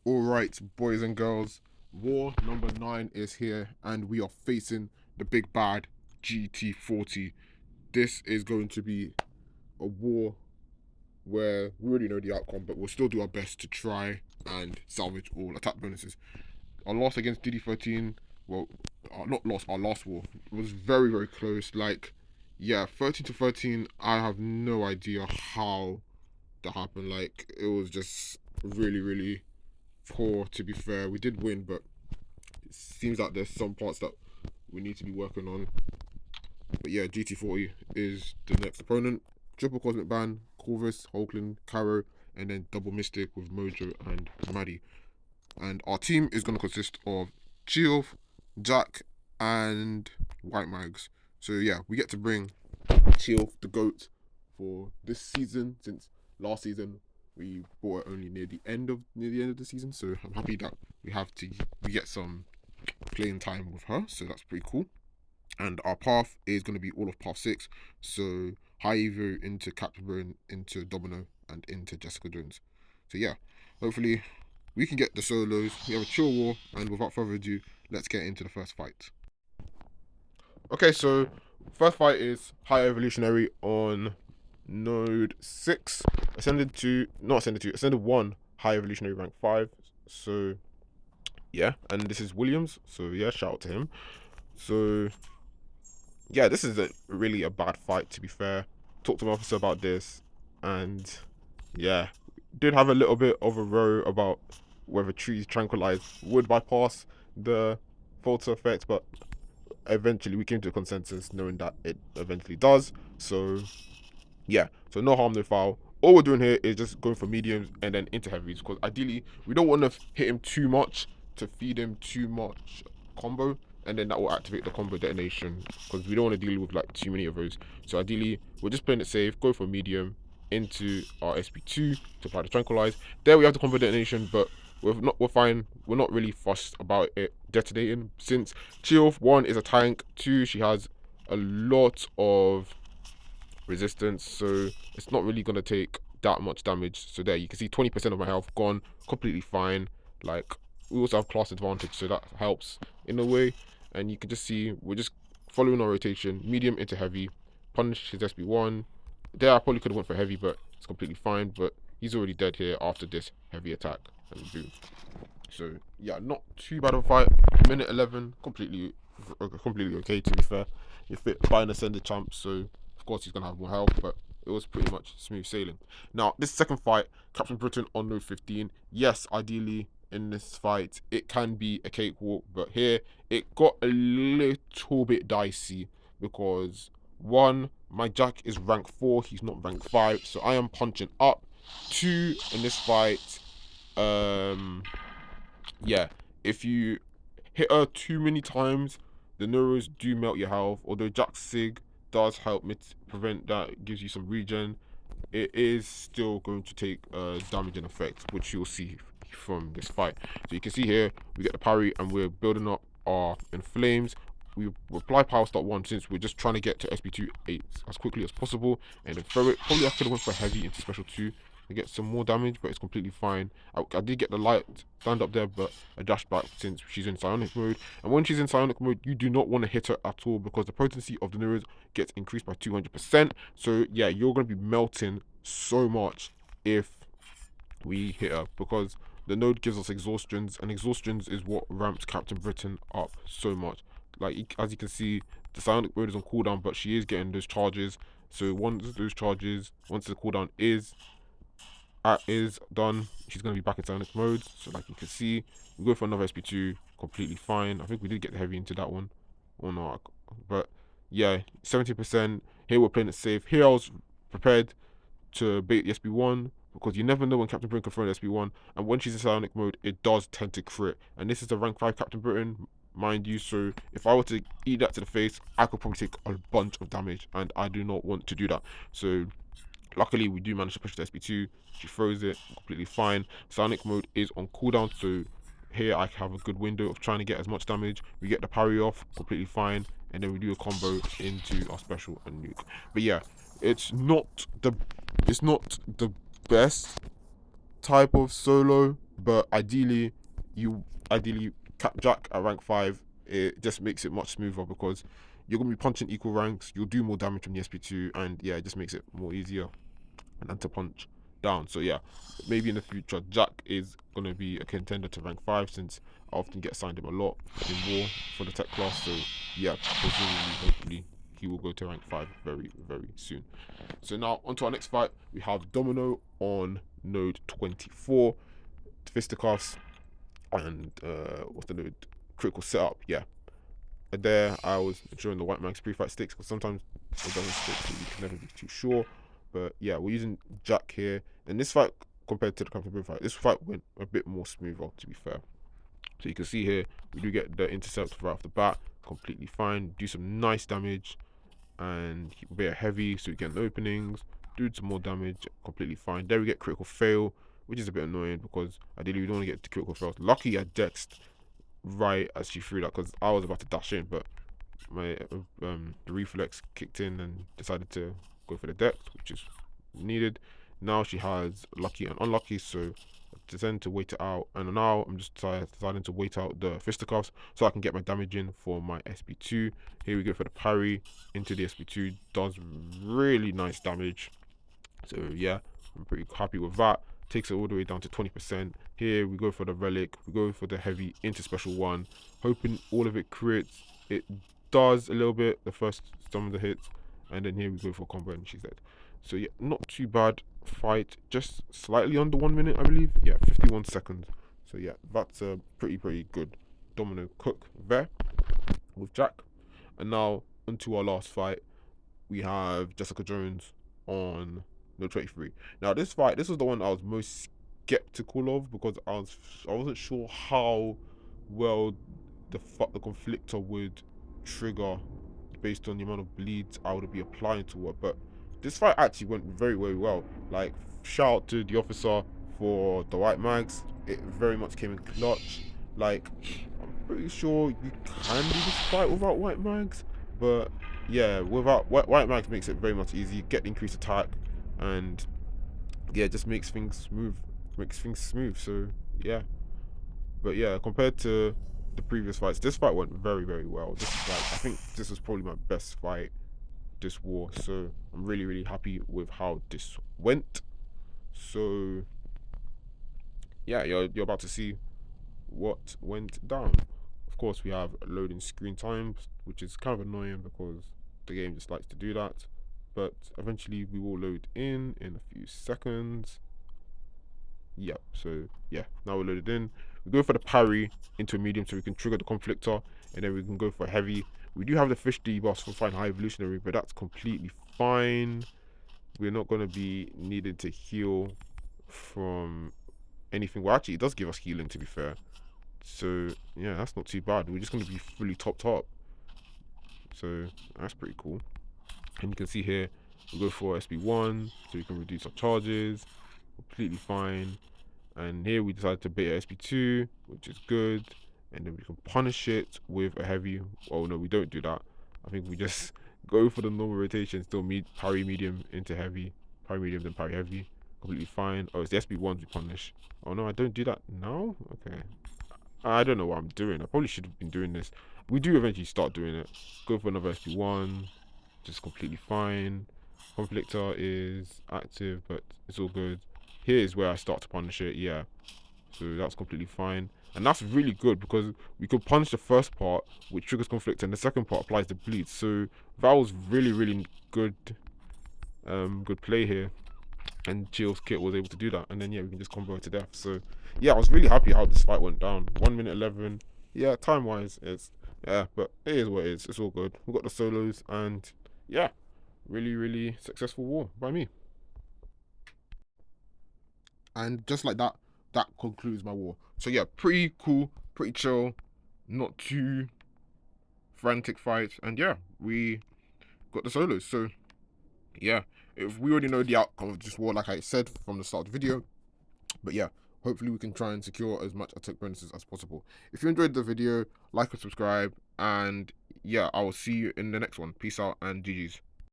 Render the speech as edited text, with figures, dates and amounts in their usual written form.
Alright, boys and girls, war number 9 is here, and we are facing the big bad GT40. This is going to be a war where we already know the outcome, but we'll still do our best to try and salvage all attack bonuses. Our loss against DD13, well, not loss, our last war was very, very close. Like, yeah, 13 to 13, I have no idea how that happened. Like, it was just really, really poor, to be fair. We did win, but it seems like there's some parts that we need to be working on. But yeah, GT40 is the next opponent. Triple Cosmic Ban, Corvus, Hulkling, Caro, and then double Mystic with Mojo and Maddie. And our team is going to consist of Geoff, Jack, and White Mags. So yeah, we get to bring Geoff, the GOAT, for this season, since last season we bought it only near the end of the season. So I'm happy that we get some playing time with her. So that's pretty cool. And our path is going to be all of path 6. So High Evo into Captain Britain, into Domino, and into Jessica Jones. So yeah, hopefully we can get the solos. We have a chill war, and without further ado, let's get into the first fight. Okay, so first fight is High Evolutionary on node 6. Ascended 1 High Evolutionary rank 5. So yeah, and this is Williams. So yeah, shout out to him. So yeah, this is really a bad fight, to be fair. Talked to my officer about this, and yeah, did have a little bit of a row about whether trees tranquilized would bypass the photo effect, but eventually we came to a consensus knowing that it eventually does. So yeah, so no harm, no foul. All we're doing here is just going for mediums and then into heavies, because ideally we don't want to hit him too much to feed him too much combo, and then that will activate the combo detonation, because we don't want to deal with like too many of those. So ideally we're just playing it safe, go for medium into our SP2 to apply the tranquilize. There we have the combo detonation, but we're fine. We're not really fussed about it detonating, since Chiof 1 is a tank, 2 she has a lot of resistance, so it's not really gonna take that much damage. So there you can see 20% of my health gone, completely fine. Like, we also have class advantage, so that helps in a way. And you can just see we're just following our rotation, medium into heavy, punish his SB1. There I probably could have went for heavy, but it's completely fine. But he's already dead here after this heavy attack, and boom. So yeah, not too bad of a fight. Minute 11, completely okay, to be fair. You're fit by an ascended champ, so of course he's gonna have more health, but it was pretty much smooth sailing. Now this second fight, Captain Britain on node 15. Yes, ideally in this fight it can be a cakewalk, but here it got a little bit dicey, because one, my Jack is rank 4, he's not rank 5, so I am punching up. 2, in this fight, yeah, if you hit her too many times, the neuros do melt your health. Although Jack Sig does help prevent that, gives you some regen, it is still going to take damage and effect, which you'll see from this fight. So you can see here, we get the parry and we're building up our inflames. We apply power start 1, since we're just trying to get to SP2 8 as quickly as possible, and then throw it. Probably I could have went for heavy into special 2 to get some more damage, but it's completely fine. I did get the light stand up there, but I dashed back since she's in psionic mode. And when she's in psionic mode, you do not want to hit her at all, because the potency of the neuros gets increased by 200%. So yeah, you're going to be melting so much if we hit her, because the node gives us exhaustions, and exhaustions is what ramps Captain Britain up so much. Like, as you can see, the psionic mode is on cooldown, but she is getting those charges. So once the cooldown is done, she's going to be back in psionic mode. So like you can see, we go for another SP2, completely fine. I think we did get the heavy into that one, or not, but yeah, 70%. Here we're playing it safe. Here I was prepared to bait the SB1, because you never know when Captain Britain can throw an SB1, and when she's in psionic mode, it does tend to crit. And this is the rank 5 Captain Britain, mind you, so if I were to eat that to the face, I could probably take a bunch of damage, and I do not want to do that. So luckily we do manage to push the SB2. She throws it completely fine. Psionic mode is on cooldown, so here I have a good window of trying to get as much damage. We get the parry off completely fine, and then we do a combo into our special and nuke. But yeah, it's not the best type of solo but ideally cap Jack at rank 5. It just makes it much smoother because you're gonna be punching equal ranks. You'll do more damage from the SP2, and yeah, it just makes it more easier and to punch down. So yeah, maybe in the future Jack is gonna be a contender to rank 5 since I often get assigned him a lot in War for the tech class. So yeah, presumably, hopefully he will go to rank 5 very, very soon. So now on to our next fight. We have Domino on node 24, fisticuffs, and what's the node? Critical setup. Yeah, and there I was ensuring the white man's pre-fight sticks because sometimes it doesn't stick, so you can never be too sure. But yeah, we're using Jack here, and this fight compared to the Captain Boom fight, this fight went a bit more smoother, to be fair. So you can see here we do get the intercept right off the bat, completely fine. Do some nice damage, and keep a bit heavy, so we get the openings. Do some more damage, completely fine. There we get critical fail, which is a bit annoying because ideally we don't want to get to critical fails. Lucky I dexed right as she threw that because I was about to dash in, but my the reflex kicked in and decided to go for the dex, which is needed. Now she has lucky and unlucky, so I decided to wait it out, and now I'm just deciding to wait out the fisticuffs so I can get my damage in for my SP2. Here we go for the parry into the SP2, does really nice damage. So yeah, I'm pretty happy with that. Takes it all the way down to 20%. Here we go for the relic, we go for the heavy into special 1, hoping all of it crits. It does a little bit the first some of the hits, and then here we go for combo and she's dead. So yeah, not too bad fight, just slightly under 1 minute I believe. Yeah, 51 seconds. So yeah, that's a pretty good domino cook there with Jack. And now onto our last fight. We have Jessica Jones on no 23. Now this fight, this was the one I was most skeptical of because I wasn't sure how well the conflictor would trigger based on the amount of bleeds I would be applying to her. But this fight actually went very, very well. Like, shout out to the officer for the white mags. It very much came in clutch. Like, I'm pretty sure you can do this fight without white mags, but yeah, without white mags makes it very much easier. Get increased attack, and yeah, just makes things smooth. So yeah, but yeah, compared to the previous fights, this fight went very, very well. This is like, I think this was probably my best fight this war. So I'm really, really happy with how this went. So yeah, you're about to see what went down. Of course, we have loading screen times, which is kind of annoying because the game just likes to do that. But eventually, we will load in a few seconds. Yep. So yeah, now we're loaded in. We go for the parry into a medium, so we can trigger the conflictor, and then we can go for heavy. We do have the fish debuff for fine high evolutionary, but that's completely fine. We're not gonna be needed to heal from anything. Well, actually, it does give us healing, to be fair. So yeah, that's not too bad. We're just gonna be fully topped up. So that's pretty cool. And you can see here, we go for SB1, so we can reduce our charges. Completely fine. And here we decided to bait SB2, which is good. And then we can punish it with a heavy. Oh no, we don't do that. I think we just go for the normal rotation, still parry medium into heavy, parry medium then parry heavy. Completely fine. Oh, it's the SB1s we punish. Oh no, I don't do that now? Okay. I don't know what I'm doing. I probably should have been doing this. We do eventually start doing it. Go for another SP1. Just completely fine. Conflictor is active, but it's all good. Here is where I start to punish it. Yeah. So that's completely fine. And that's really good because we could punish the first part, which triggers conflict, and the second part applies the bleed. So that was really, really good good play here. And Chill's kit was able to do that, and then yeah, we can just combo to death. So yeah, I was really happy how this fight went down. 1 minute 11. Yeah, time wise, it's yeah, but it is what it is. It's all good. We got the solos, and yeah, really, really successful war by me. And just like that, that concludes my war. So yeah, pretty cool, pretty chill, not too frantic fights, and yeah, we got the solos. So yeah, if we already know the outcome of this war, like I said from the start of the video. But yeah, hopefully we can try and secure as much attack bonuses as possible. If you enjoyed the video, like and subscribe, and yeah, I will see you in the next one. Peace out and GG's.